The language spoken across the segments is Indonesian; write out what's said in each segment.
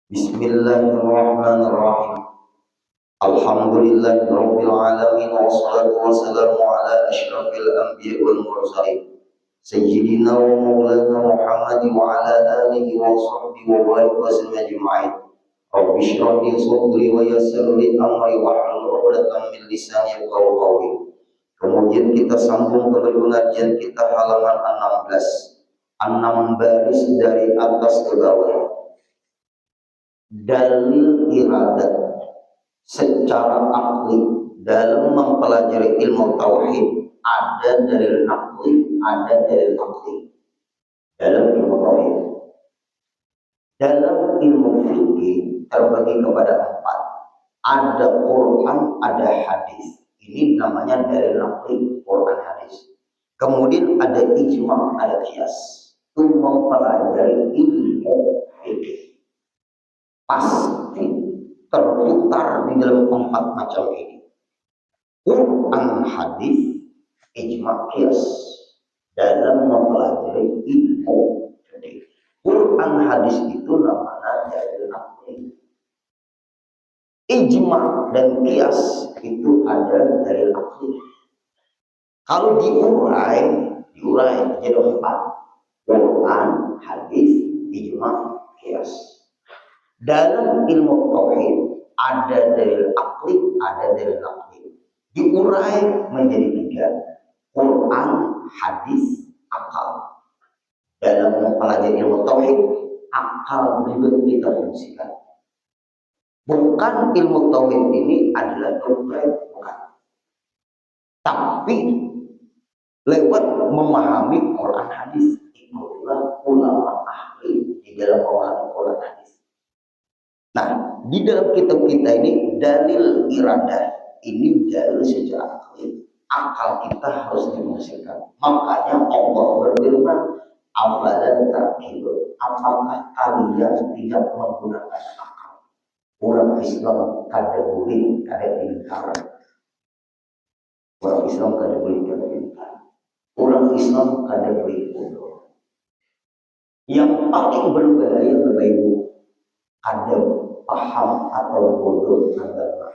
Bismillahirrahmanirrahim. Alhamdulillahirabbil alamin wassalatu wassalamu ala asyrafil anbiya'i wal mursalin sayyidina wa maulana Muhammad wa ala alihi wa sahbihi wa barik wa sallam ajma'in. Rabbi shrah li sadri wa yassir li amri wahlul 'uqdatam min lisani yafqahu qawli. Kemudian kita sambung ke pengajian kita halaman 16. 6 baris dari atas ke bawah. Dalil iradat secara akli dalam mempelajari ilmu tauhid ada dalil akli, ada dalil akli dalam ilmu tauhid. Dalam ilmu fikih terbagi kepada 4. Ada Quran, ada hadis. Ini namanya dalil akli, Quran, hadis. Kemudian ada ijma, ada qiyas. Itu mempelajari ilmu fikih. Pasti terputar di dalam 4 macam ini. Quran, hadis, ijma, qiyas dalam mempelajari ilmu fikih. Quran, hadis itu namanya dalil akli. Ijma dan qiyas itu ada dalil akli. Kalau diurai jadi 4. Quran, hadis, ijma, qiyas. Dalam ilmu tauhid ada dalil akli, ada dalil naqli. Diurai menjadi 3. Quran, hadis, akal. Dalam mempelajari ilmu tauhid, akal juga kita fungsikan. Bukan ilmu tauhid ini adalah doktrin, bukan. Tapi lewat memahami Quran, hadis, itulah ulama ahli di dalam memahami Quran, hadis. Nah, di dalam kitab kita ini dalil iradah, ini dalil secara akli. Akal kita harus dimusnahkan. Makanya Allah berfirman, "Afalan ta'qilun?" Apakah kalian tidak menggunakan akal? Orang Islam kada boleh kada ingkar. Orang Islam kada boleh kada ingkar. Orang Islam kada boleh bodoh. Yang paling berbahaya Bapak Ibu, ada paham atau bodoh agama.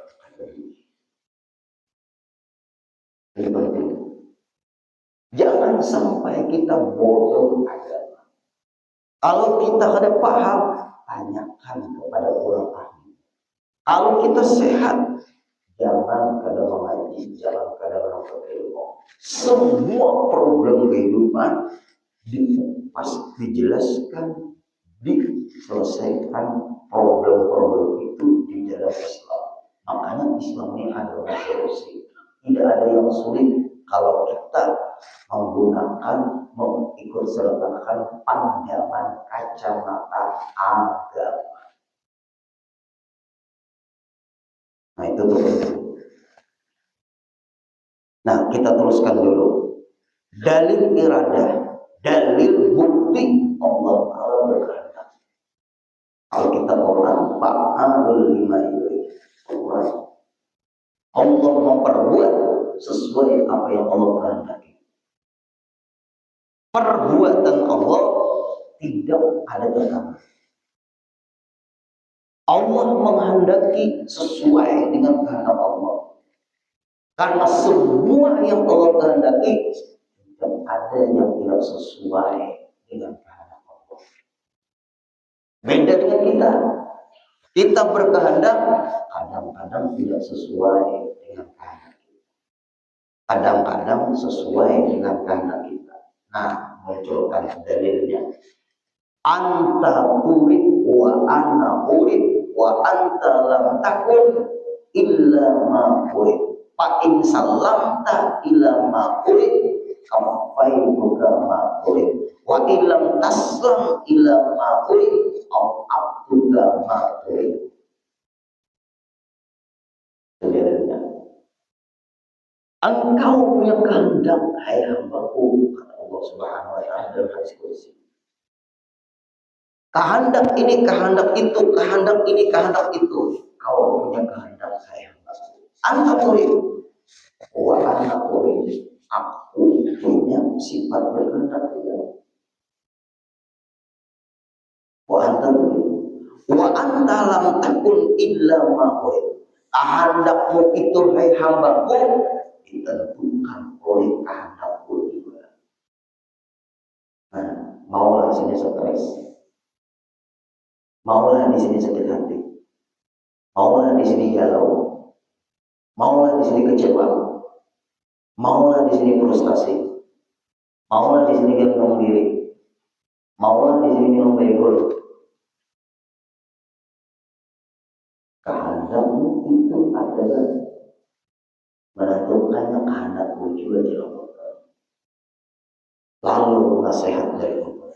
Ini penting. Jangan sampai kita bodoh agama. Kalau kita ada paham, tanyakan kepada orang ahli. Kalau kita sehat, jangan kada mengaji, jangan kada menuntut ilmu. Semua problem kehidupan dijelaskan, diselesaikan problem-problem itu di dalam Islam. Makanya Islam ini adalah solusi. Tidak ada yang sulit kalau kita menggunakan, mengikut sertakan pandangan kacamata agama. Nah, itu tuh penting. Nah, kita teruskan dulu. Dalil iradah, dalil bukti Allah berkehendak. Kalau kita orang fa'alul lima yurid, Allah memperbuat sesuai apa yang Allah kehendaki. Perbuatan Allah tidak ada tekanan. Allah menghendaki sesuai dengan kehendak Allah. Karena semua yang Allah kehendaki tidak ada yang tidak sesuai dengan kehendak Allah. Beda dengan kita. Kita berkehendak kadang-kadang tidak sesuai dengan kehendak kita. Kadang-kadang sesuai dengan kehendak kita. Nah, munculkan dalilnya. Anta urid wa ana urid wa anta lam takun illa ma urid. Fa in salamta ila ma urid kafaituka ma urid. Wa illam taslam ila ma urid au abduka ma urid. Dalilnya. Engkau punya kehendak, hai hambaku, kata Allah Subhanahu wa taala dalam hadis qudsi. Kehendak ini, kehendak itu, kehendak ini, kehendak itu. Kau punya kehendak, hai hambaku. Anta turid, wa ana urid. Aku punya sifat berkehendak juga. Wa anta turid, Wa anta lam takun illa ma urid. Kehendakmu itu hai hambaku ditentukan oleh kehendakku juga. Nah, maulah di sini stres, maulah di sini sakit hati, maulah di sini galau, maulah di sini kecewa, maulah di sini frustasi, maulah di sini gantung diri, maulah di sini minum baygon. Kehendakmu itu adalah menentukannya kehendakmu juga di Allah. Lalu nasihat dari Allah.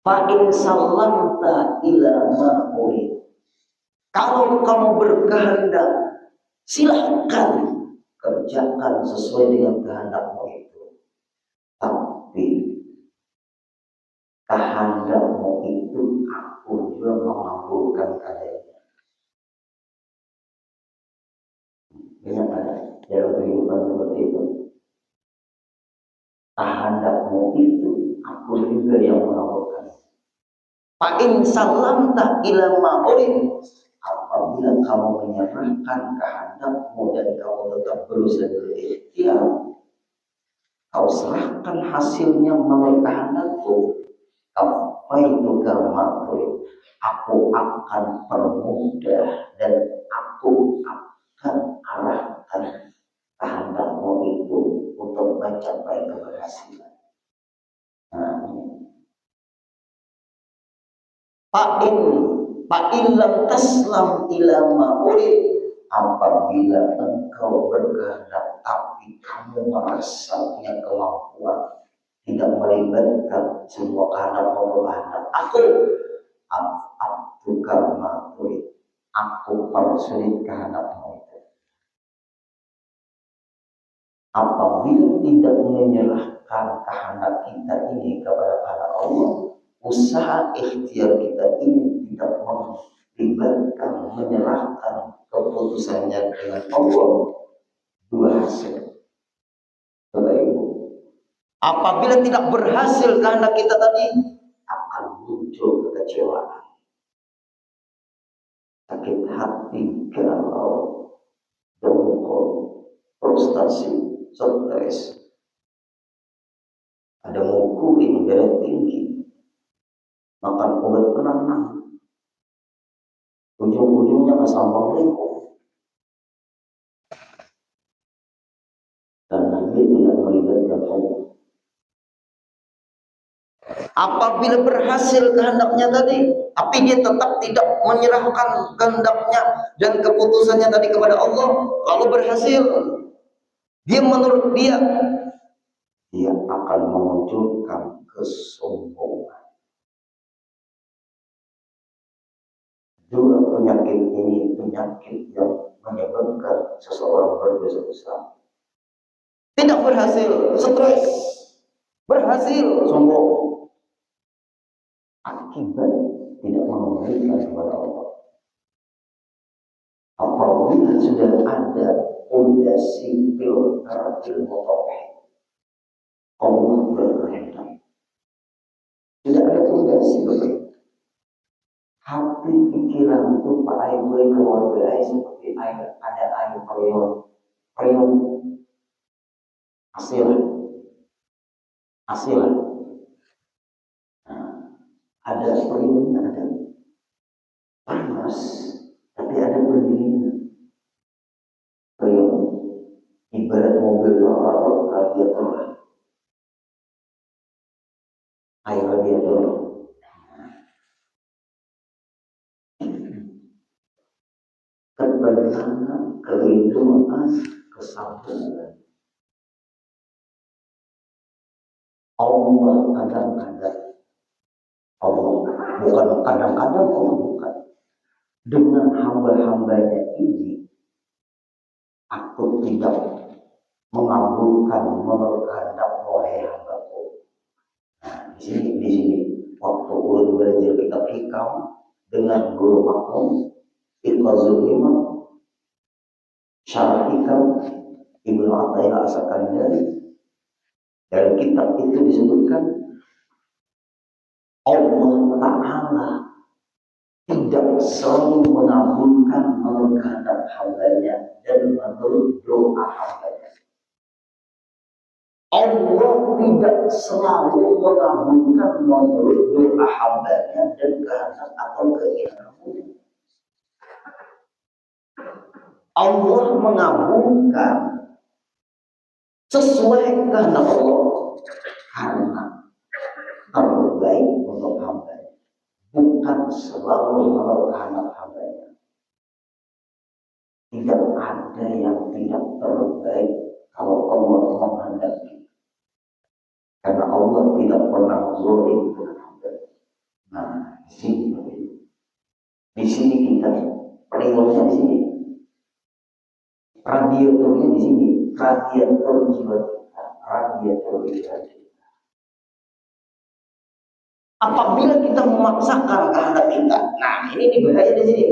Fa in sallamta ila ma urid. Kalau kamu berkehendak, silahkan kerjakan sesuai dengan kehendakmu itu. Tapi kehendakmu itu aku juga mengabulkan adanya. Banyak ada dalam kehidupan seperti itu. Kehendakmu itu aku juga yang mengabulkan. Fa in sallamta ila ma urid. Apabila kamu menyerahkan kehendakmu dan kamu tetap berusaha berikhtiar, kau serahkan hasilnya menurut kehendakku, itu gamatu, aku akan permudah dan aku akan arahkan kehendakmu itu untuk mencapai keberhasilan. Fa'in lam taslam ila ma'urid. Apabila engkau berkehendak tapi kamu merasa punya kemampuan tidak melibatkan semua kehendakmu kehendak aku, bukan ma'urid, aku persulit kehendakmu itu. Apabila tidak menyerahkan kehendak kita ini kepada Allah, usaha ikhtiar kita ini tidak melibatkan menyerahkan keputusannya dengan Allah, dua hasil. Bapak Ibu, apabila tidak berhasil kehendak kita tadi, akan muncul kekecewaan, sakit hati, galau, dongkol, frustasi, stres, ada mau kuring, darah tinggi, makan obat penenang, ujung-ujungnya ngesambang lingkup, karena dia tidak melibatkan Allah. Apabila berhasil kehendaknya tadi, tapi dia tetap tidak menyerahkan kehendaknya dan keputusannya tadi kepada Allah, lalu berhasil, dia menurut dia akan memunculkan kesombongan. Dua penyakit ini penyakit yang menyebabkan seseorang berdosa besar. Tidak berhasil, stres. Berhasil, sombong. Akibat tidak mengembalikan kepada Allah. Apabila sudah ada fondasi filter ilmu tauhid, Allah berkehendak. Sudah ada fondasi begitu. Hati pikiran itu Pak air keluarga air seperti air, ada air perion hasil. Nah, ada perionnya, ada panas, tapi ada pendinginan. Perion ibarat mobil atau radiator, air radiator. Kebenaran, kehidupan, kesabaran. Allah kadang-kadang, Allah bukan kadang-kadang, Allah bukan. Dengan hamba-hambanya ini, aku tidak mengabulkan menurut kehendak wahai hambaku. Nah, di sini waktu ulun belajar kitab hikam dengan guru makmum Iqazul Himam, Syarah Hikam Ibnu Athaillah As-Sakandari, dalam kitab itu disebutkan Allah Ta'ala tidak selalu mengabulkan kehendak hambanya dan menurut doa hambanya. Allah tidak selalu mengabulkan menurut doa hambanya dan kehendak atau keinginan. Allah mengabulkan sesuai kehendak Allah karena terbaik untuk hambanya, bukan selalu menurut kehendak hambanya. Tidak ada yang tidak terbaik kalau Allah menghendaki, karena Allah tidak pernah zalim dengan hambanya. Nah, di sini kita peringatan di sini. Radiatornya di sini, radiator jiwa kita, radiator jiwa kita. Apabila kita memaksakan kehendak kita, nah ini bahaya di sini.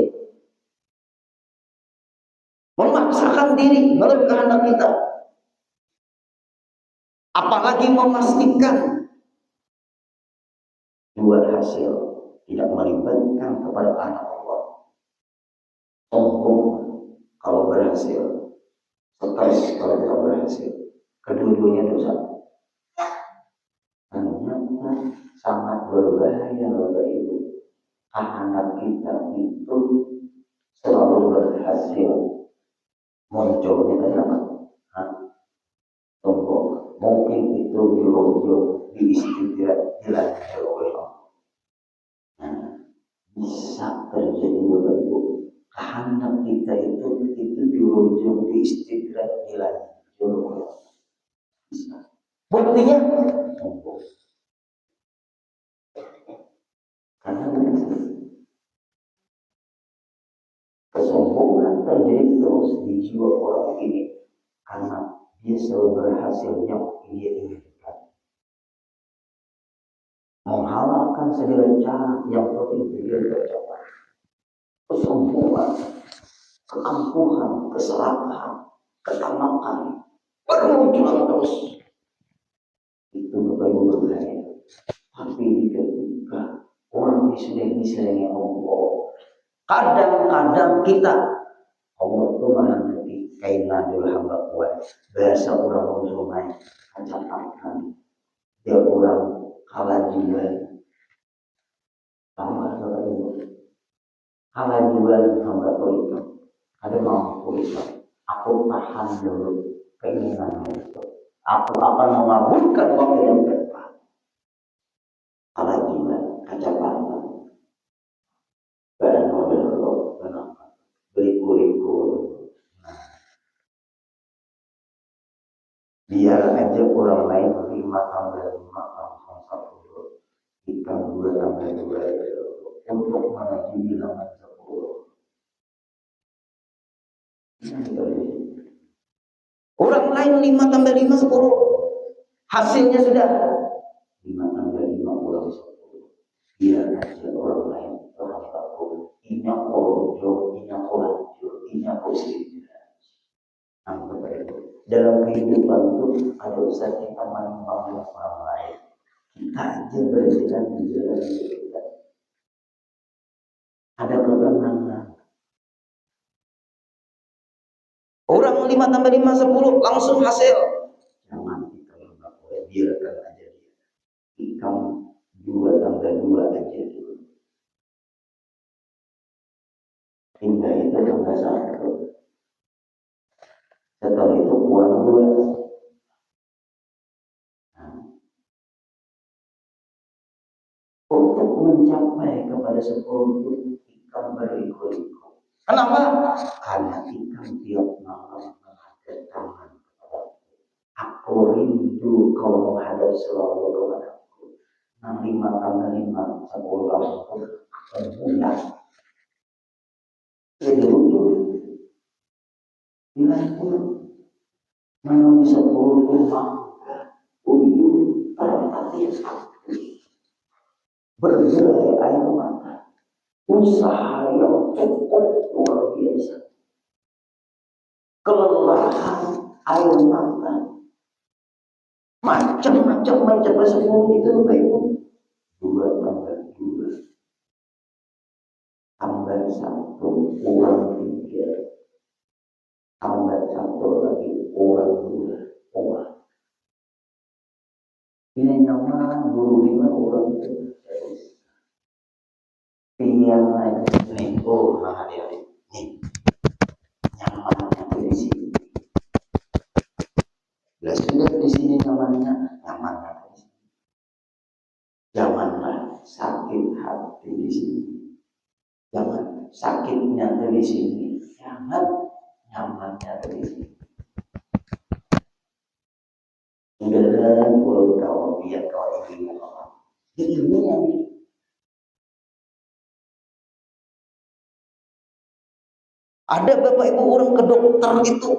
Memaksakan diri menurut kehendak kita, apalagi memastikan dua hasil tidak melibatkan kepada anak Allah. Sombong kalau berhasil, stres kalau tidak berhasil, kedua-duanya dosa. Ternyata sangat berbahaya Bapak Ibu. Anak kita itu selalu berhasil. Munculnya tadi apa? Sombong. Mungkin itu dirojok, diistirahat, dilanjut oleh Allah. Nah, bisa terjadi Bapak Ibu. Kehendak kita itu dirojok, diistirahat, dilanjut oleh Allah. Bisa. Buktinya sombong. Karena kesombongan terjadi terus di jiwa orang ini karena dia selalu berhasil yang dia inginkan, menghalalkan segala cara yang penting dia tercapai. Kesombongan, keangkuhan, keserakahan, ketamakan bermunculan terus. Itu Bapak Ibu berbahaya. Tapi ketika orang ini sudah disayangi Allah, kadang-kadang kita Allah itu menghadapi kaina dulu hamba kuat. Bahasa orang musulman kacatakan dia orang kalah jiwa. Sama Bapak Ibu, kalah jiwa hamba kuat. Ada mampu itu. Aku tahan dulu keinginan itu. Aku akan mengabulkan waktu yang tepat. Kalah jiwa, kacatakan. Badan model lo, kenapa? Beriku-riku. Biar aja orang lain 5 tambah 5 langsung 10. Ikan 2 tambah 2 untuk menuju bilangan 10. Orang lain 5 tambah 5 10. Hasilnya sudah 5 tambah 5 kurang 10. Biar aja orang lain orang tahu. Ini aku jauh, ini aku lanjut, ini aku sedikit. Dalam kehidupan itu ada usaha kita membangun orang lain. Kita aja berjalan di jalan kita. Ada ketenangan. Orang 5 tambah 5 10 langsung hasil. Jangan kita boleh biarkan aja dia. Ikan 2 tambah 2 aja dulu. Hingga itu tambah 1. Setelah itu kurang 2. Untuk mencapai kepada 10 itu ikan beriku-iku. Kenapa? Karena ikan tiap malam menghadap tangan kepadaku. Aku rindu kau menghadap selalu kepadaku. Nanti 5 tambah 5 10 langsung akan mudah. Jadi ujung bilang menuju 10 rumah ujung tertatih bergerai air mata, usaha yang cukup luar biasa, kelelahan air mata, macam-macam mencapai 10 itu Bapak Ibu. 2 tambah 2 tambah satu kurang tiga, tambah satu lagi kurang dua. Wah, ini nyaman guru 5 orang pian lagi nih. Oh, nah adik-adik nih nyamannya di sini. Ya sudah di sini nyamannya di sini. Janganlah sakit hati di sini. Jangan sakitnya di sini. Jangan nyamannya di sini. Mudah-mudahan pulau kau biar kau ini ilmunya nih. Ada bapak ibu orang ke dokter itu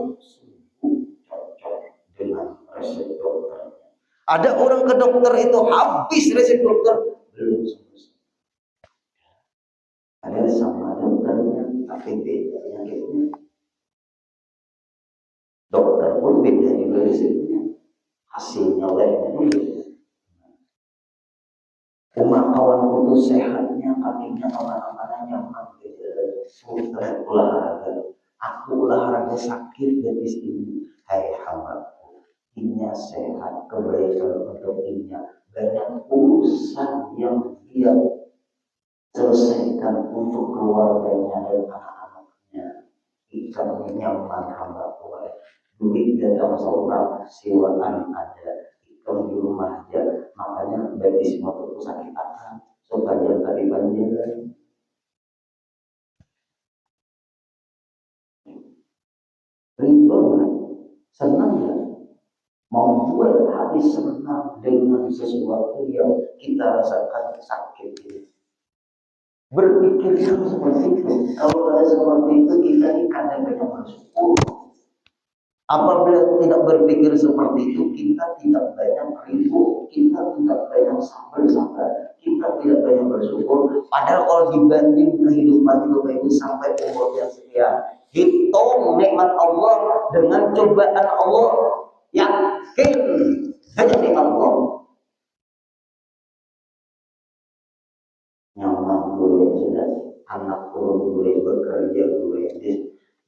cocok dengan resep dokter. Ada orang ke dokter itu habis resep dokter belum selesai. Ada sama dokternya tapi beda penyakitnya. Dokter pun beda juga resepnya. Hasilnya lainnya beda. Rumah kawan putus sehatnya, kakinya aman-aman nyaman. Sudah olahraga. Aku olahraga sakit dari sini. Hai hambaku, inya sehat, kebaikan untuk inya. Banyak urusan yang dia selesaikan untuk keluarganya dan anak-anaknya. Ikan nyaman hambaku. Duit dan seorang siwaan ada. Ikan di rumah aja. Makanya bagi semua itu sakit akan. Supaya tadi banjir. Rindu kan? Senang kan? Membuat hati senang dengan sesuatu yang kita rasakan sakit ini. Berpikir seperti itu. Kalau ada seperti itu kita ini kadang-kadang bersyukur. Apabila tidak berpikir seperti itu, kita tidak banyak rindu, kita tidak banyak sabar, kita tidak banyak bersyukur. Padahal kalau dibanding kehidupan Bapak Ibu sampai umur yang sekian, hitung nikmat Allah dengan cobaan Allah, yakin hanya di Allah. Nyaman gue sudah, anak turun gue bekerja gue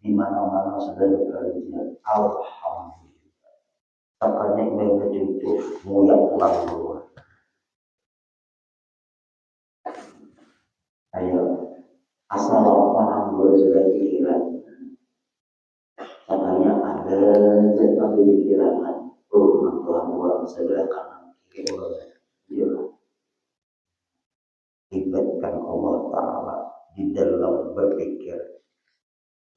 di mana-mana sudah bekerja. Alhamdulillah. Katanya ibu cucu nguyak pulang dulu. Ayo, asal paham gue sudah pikiran. Katanya ada satu pikiran. Oh, Tuhan buat sebelah kanan kiri boleh. Ya, libatkan Allah Taala di dalam berpikir.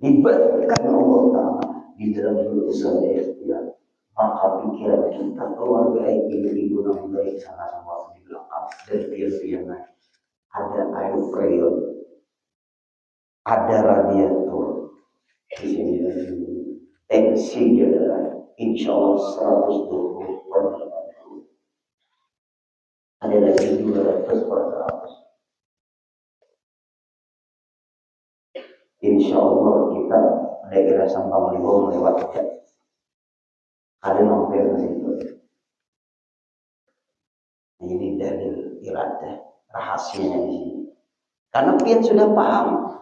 Libatkan Allah Taala di dalam berusaha ikhtiar. Maka pikiran kita keluarga ibu-ibu yang baik sana semua di belakang dan pian-pian ada air freon, ada radiator di sini tensi darah insya Allah 120 per 80, ada lagi 200 per 100. Insya Allah kita daerah Sampang Libo melewati. Ada mampir di situ. Ini dalil iradah rahasianya di sini. Karena pian sudah paham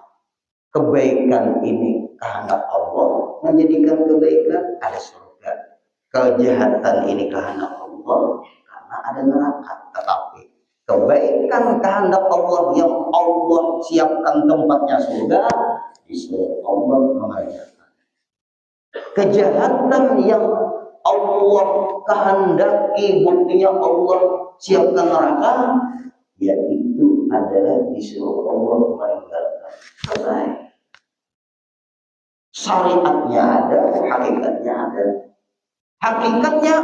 kebaikan ini kehendak Allah, menjadikan kebaikan ada surga. Kejahatan ini kehendak Allah karena ada neraka. Tetapi kebaikan kehendak Allah yang Allah siapkan tempatnya surga, disuruh Allah mengajarkan. Kejahatan yang Allah kehendaki buktinya Allah siapkan neraka, yaitu adalah disuruh Allah meninggalkan. Selesai. Syariatnya ada, hakikatnya ada. Hakikatnya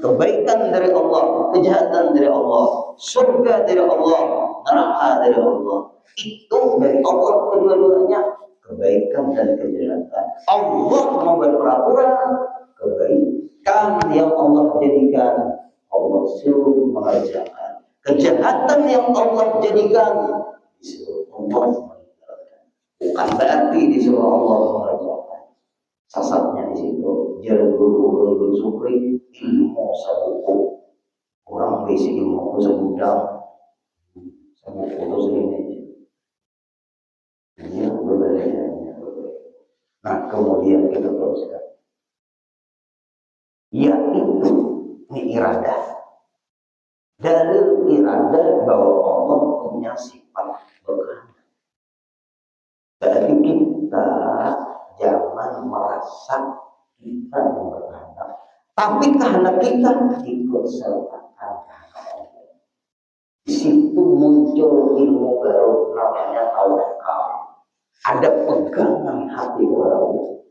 kebaikan dari Allah, kejahatan dari Allah, surga dari Allah, neraka dari Allah. Itu dari Allah kedua-duanya, kebaikan dan kejahatan. Allah membuat peraturan kebaikan yang Allah jadikan, Allah suruh mengerjakan. Kejahatan yang Allah jadikan, disuruh Allah meninggalkan. Bukan berarti disuruh Allah mengerjakan. Sasatnya di situ, jalan guru sukri ilmu sabuku. Orang bisi ilmu aku segudang, sabuku itu segini. Nah, kemudian kita teruskan. Yaitu ini iradah. Dalil iradah bahwa Allah punya sifat berkehendak. Jadi kita jangan merasa kita yang berkehendak, tapi kehendak kita ikut sertakan kehendak Allah. Di situ muncul ilmu baru namanya tawakal. Ada pegangan hati baru.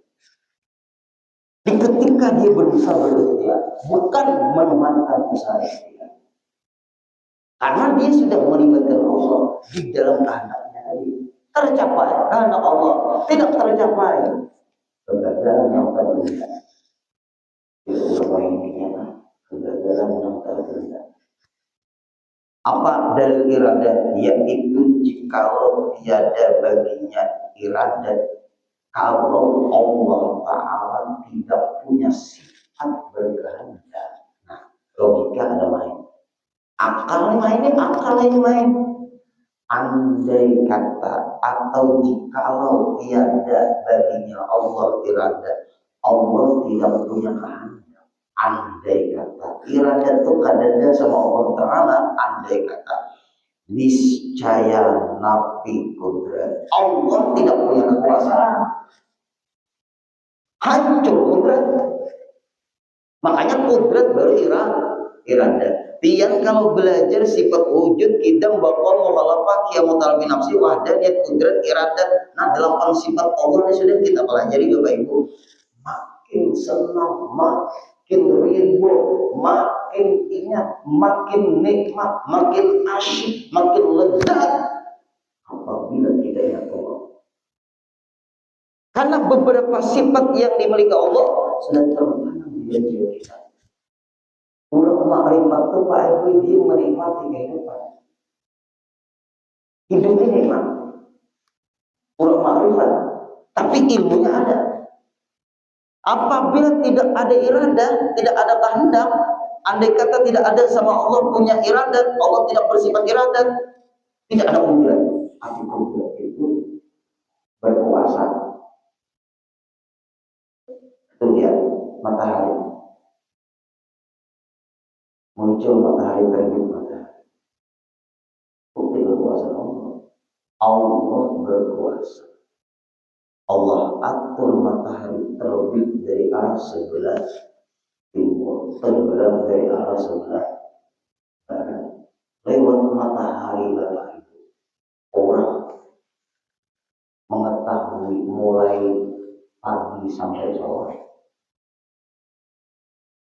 Ketika dia berusaha berikhtiar, bukan menuhankan usaha dia, karena dia sudah melibatkan Allah di dalam kehendaknya tadi. Tercapai kehendak Allah, tidak tercapai kegagalan yang tertunda. Kegagalan yang tertunda. Apa dalil iradah? Yaitu jikalau tiada baginya iradah, kalau Allah Ta'ala tidak punya sifat berkehendak. Nah, logika ada main. Akal ini main. Andai kata atau jikalau tiada baginya Allah iradah, Allah tidak punya kehendak. Andai kata iradah itu kadangnya sama Allah Ta'ala. Andai kata niscaya nafi kudrat, Allah tidak punya kekuasaan, hancur kudrat. Makanya kudrat baru iradah. Tiang kalau belajar sifat wujud, kidam, bakal, mukhalafah, qiyamutal binafsi, wahdaniyat, kudrat, iradah. Nah, 8 sifat Allah ini sudah kita pelajari Bapak Ibu. Makin senang, makin ridho, makin ingat, makin nikmat, makin asyik, makin lezat apabila kita ingat Allah. Karena beberapa sifat yang dimiliki Allah sudah tertanam di dalam jiwa kita. Orang makrifat itu Pak Ibu, dia menikmati kehidupan. Hidup ini nikmat. Orang makrifat, tapi ilmunya ada. Apabila tidak ada iradah, tidak ada kehendak, andai kata tidak ada sama Allah punya iradah, Allah tidak bersifat iradah, tidak ada kudrat. Arti kudrat itu berkuasa. Itu lihat matahari. Muncul matahari, terbit matahari. Bukti kekuasaan Allah. Allah berkuasa. Allah atur matahari terbit dari arah sebelah timur, tenggelam dari arah sebelah barat. Lewat matahari Bapak Ibu, orang mengetahui mulai pagi sampai sore.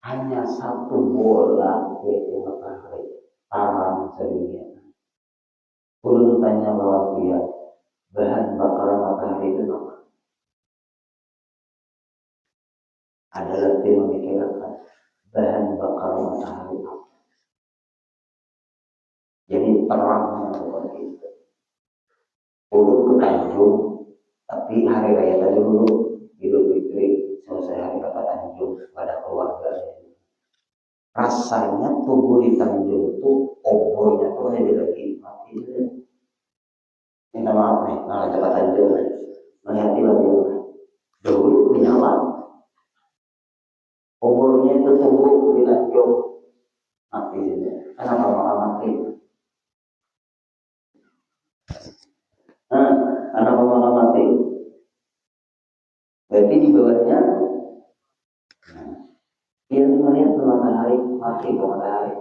Hanya satu bola yaitu matahari, tarang sedunia. Ulun tanya bahwa dia bahan bakar matahari itu apa? Adalah dia memikirkan bahan bakar matahari apa? Jadi terangnya seperti itu. Ulun ke Tanjung, tapi hari raya tadi dulu Idul Fitri selesai hari kata Tanjung pada keluarga. Rasanya tubuh di Tanjung itu obornya tuh jadi lagi mati. Minta maaf nih, nah cepat Tanjung nih, melihat lagi dulu menyala, obornya itu tubuh di Tanjung mati saja. Kenapa malah mati? Kenapa malah mati? Berarti di bawahnya. Dia melihat matahari mati ke matahari.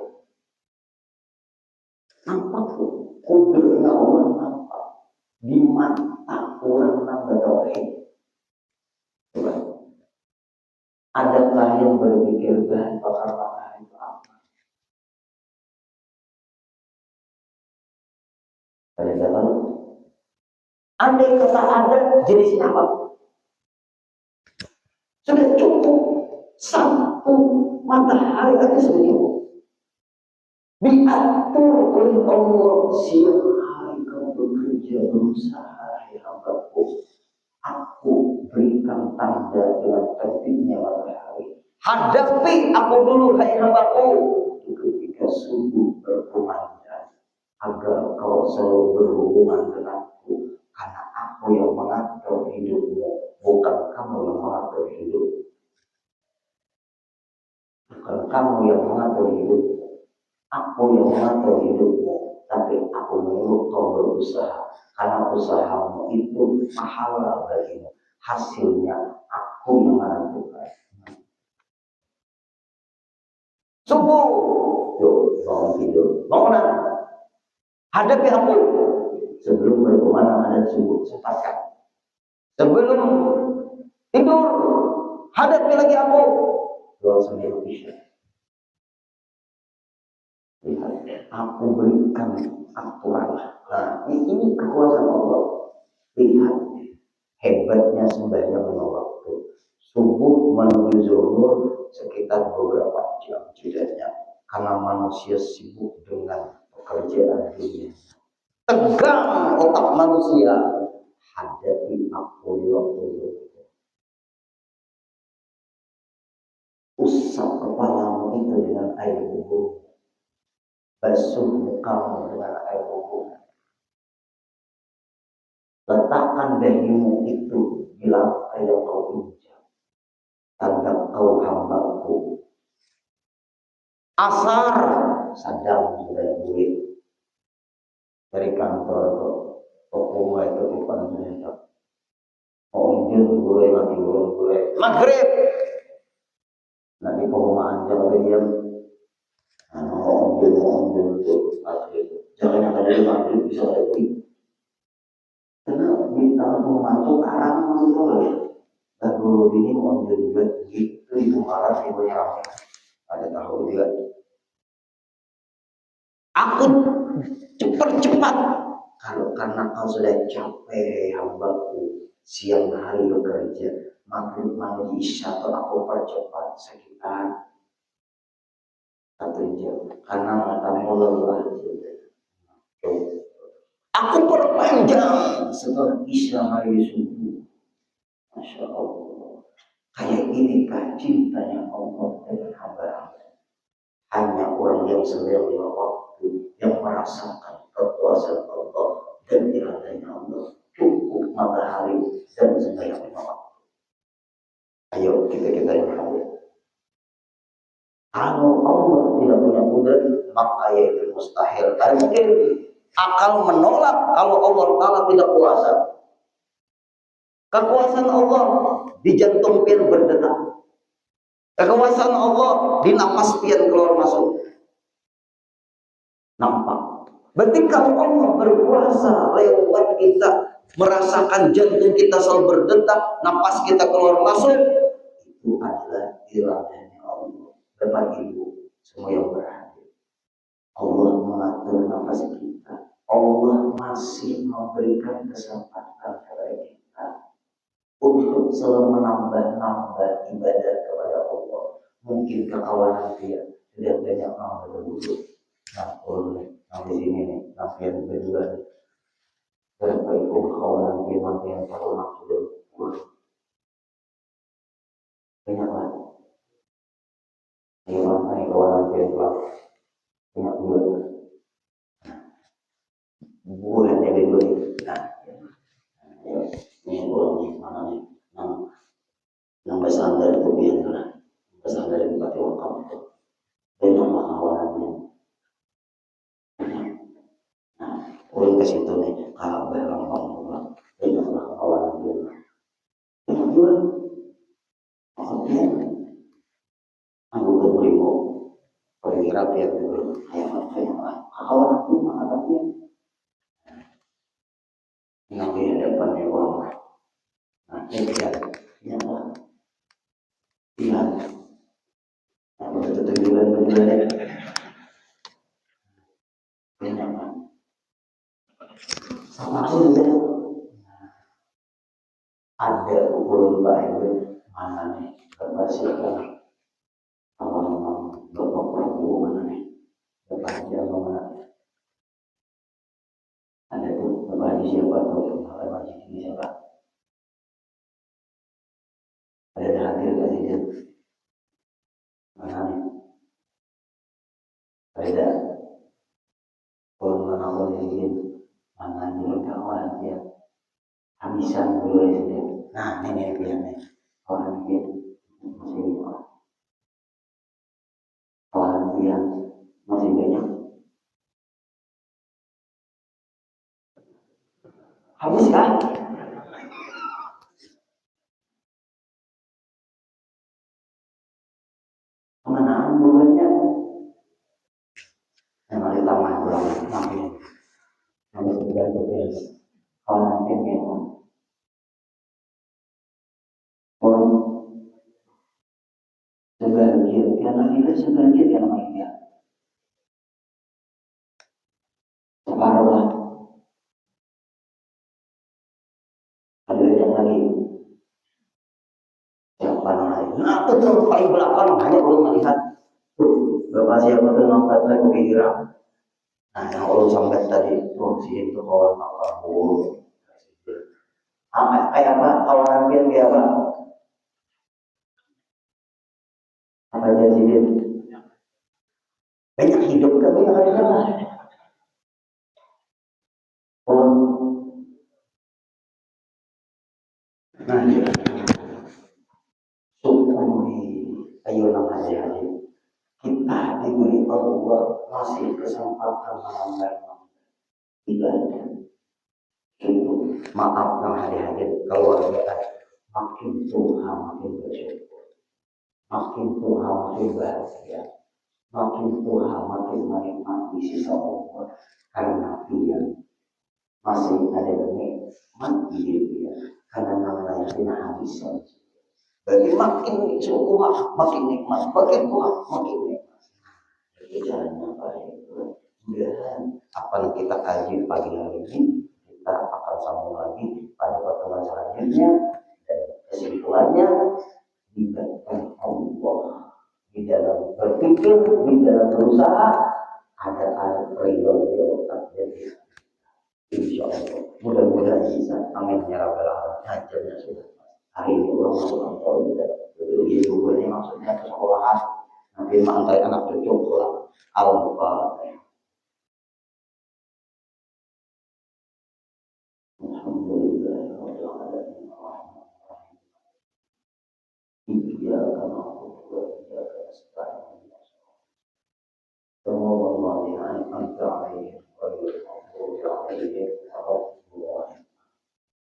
Nampak kudratnya Allah, nampak di mata orang nambah tauhid. Adakah yang berpikir bahan bakar matahari itu apa? Kalian tahu? Andai kata ada jenisnya apa? Sudah cukup. Satu matahari aja sudah cukup. Diatur oleh Allah. Siang hari kau bekerja berusaha, hai hambaku, aku berikan tanda dengan terbitnya matahari. Hadapi aku dulu, hai hambaku, ketika subuh berkumandang, agar kau selalu berhubungan denganku, karena aku Aku yang mengatur hidupmu, bukan kamu yang mengatur hidup. Bukan kamu yang mengatur hidupmu, aku yang mengatur hidupmu. Tapi aku menyuruh kau berusaha, karena usahamu itu pahala bagimu. Hasilnya aku yang menentukan. Subuh, yuk bangun tidur, bangunan, hadapi aku. Sebelum berkemana dan subuh, sempatkan. Sebelum tidur, hadapi lagi aku. Doa sambil isya. Lihat, aku berikan aturan. Nah, ini kekuasaan Allah. Lihat, hebatnya sembahyang lima waktu. Subuh menuju zuhur sekitar beberapa jam jedanya. Karena manusia sibuk dengan pekerjaan dunia. Tegang otak manusia. Hadapi aku di waktu itu. Usap kepalamu itu dengan air wudhu. Basuh mukamu dengan air wudhu. Letakkan dahimu itu di lantai yang kau injak. Tanda kau hambaku. Asar sadang sudah duit dari kantor ke toko itu bukan mereka. Oh injil gue lagi gue maghrib. Nanti perumahan jangan diam. Oh injil itu maghrib. Jangan yang ada maghrib bisa lagi. Karena di tangan perumahan itu karang itu lagi. Dan dulu ini mau juga gitu itu malah ibu yang ada tahu juga. Aku cepat kalau karena kau sudah capek hambaku siang hari bekerja maghrib mandi isya atau aku percepat sekitar 1 jam karena matamu lelah. Aku perpanjang setelah isya hari subuh. Masya Allah. Kayak inikah cintanya Allah dengan hamba-hamba. Hanya orang yang sembilan waktu yang merasakan kekuasaan Allah dan iradanya Allah. Cukup matahari dan sembilan waktu. Ayo kita yang hadir. Kalau Allah tidak punya kudrat, maka yaitu mustahil. Dan mungkin akal menolak kalau Allah Ta'ala tidak kuasa. Kekuasaan Allah di jantung pian berdetak. Kekuasaan Allah di napas pian keluar masuk. Nampak. Berarti kalau Allah berkuasa lewat kita merasakan jantung kita selalu berdetak, napas kita keluar masuk, itu adalah iradanya Allah. Bapak Ibu semua yang berhadir, Allah mengatur napas kita. Allah masih memberikan kesempatan kepada kita untuk selalu menambah ibadah kepada Allah. Mungkin kekawanan dia sudah banyak orang berwudu. Nah, di sini nih, yang berdua nih. Berapa itu kawanan dia nanti yang tahu sudah berwudu. Banyak lah. Ini kawanan dia telah banyak wudu. Bukan yang berdua. Nah, ini boleh mana nih? Yang bersandar itu biar lah. Bersandar di batu wakam itu. Banyak kawanannya. Nah, orang ke situ nih, Ka'bah Allah. Banyaklah kawanan dia. Banyak juga. Makanya, aku keterima perwira biar dulu. Ayah, kawanan itu mana dia? Nanti hadapannya orang. Nah, ini lihat. Lihat. Nah, betul tujuan-tujuannya. Banyak lah. Sama saja. Ada ukuran baik mana nih kebahagiaan awal Bapak Prabowo mana nih kebahagiaan mana ada tuh kebahagiaan siapa tuh kebahagiaan ini siapa ada hadir kasih dia mana nih ada orang mana ini mana nih kawan dia kehabisan dulu ya. Nah, ini biasanya orang yang masih orang yang masih banyak habis kan? Kemanaan bulannya? Memang ditambah kurang makin harus berbeda. Kalau nanti memang pun sebagian karena kita sebagian yang lainnya separuh lah. Ada yang lagi siapa lagi? Nah, betul paling belakang hanya belum melihat. Bapak siapa tuh nonton saya kepikiran. Nah, yang Allah sampai tadi tuh si itu kawan apa buruk. Apa kayak apa kawan dia kayak apa? Apa aja sih dia? Banyak hidup kan banyak ada apa? Oh, nah ya. Syukuri ayo namanya kita diberi Allah masih kesempatan menambah ibadah. Cukup maaf yang hadir kalau ada makin Tuhan makin bersyukur, makin Tuhan makin bahagia, makin Tuhan makin menikmati sisa umur karena dia masih ada nikmat hidup dia karena namanya tidak habis. Bagi makin syukur makin nikmat, makin Tuhan makin nikmat. Jadi jalannya baik. Mudah-mudahan apa yang kita kaji pagi hari ini kita akan sambung lagi pada pertemuan selanjutnya dan kesimpulannya diberikan Allah di dalam berpikir, di dalam berusaha ada prioritas jadi insya Allah mudah-mudahan bisa amin ya rabbal alamin. Ajarnya sudah hari ini orang masuk kantor begitu ini maksudnya ke sekolahan nanti mengantar anak cucu pulang al-fatihah. Iyyaka na'budu wa iyyaka nasta'in. Sallallahu an'amta 'alaihim ghairil maghdubi 'alaihim waladdallin.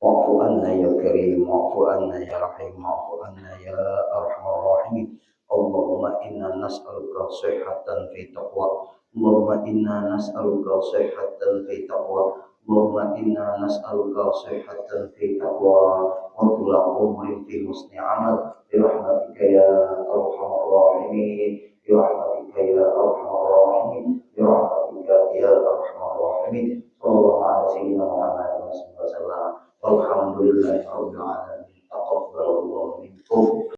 Wa'fu 'anna ya karim, wa'fu 'anna ya rahim, wa'fu 'anna ya arhamar rahimin. Allahumma inna nas'aluka shihhatan fi taqwa. Allahumma inna nas'aluka shihhatan fi taqwa. Allahumma inna nas'aluka shihhatan fi taqwa wa tula umrin fi husni 'amal. برحمتك يا أرحم الراحمين برحمتك يا أرحم الراحمين برحمتك يا أرحم الراحمين صلى الله على سيدنا محمد وسلم والحمد لله رب العالمين تقبل الله منكم.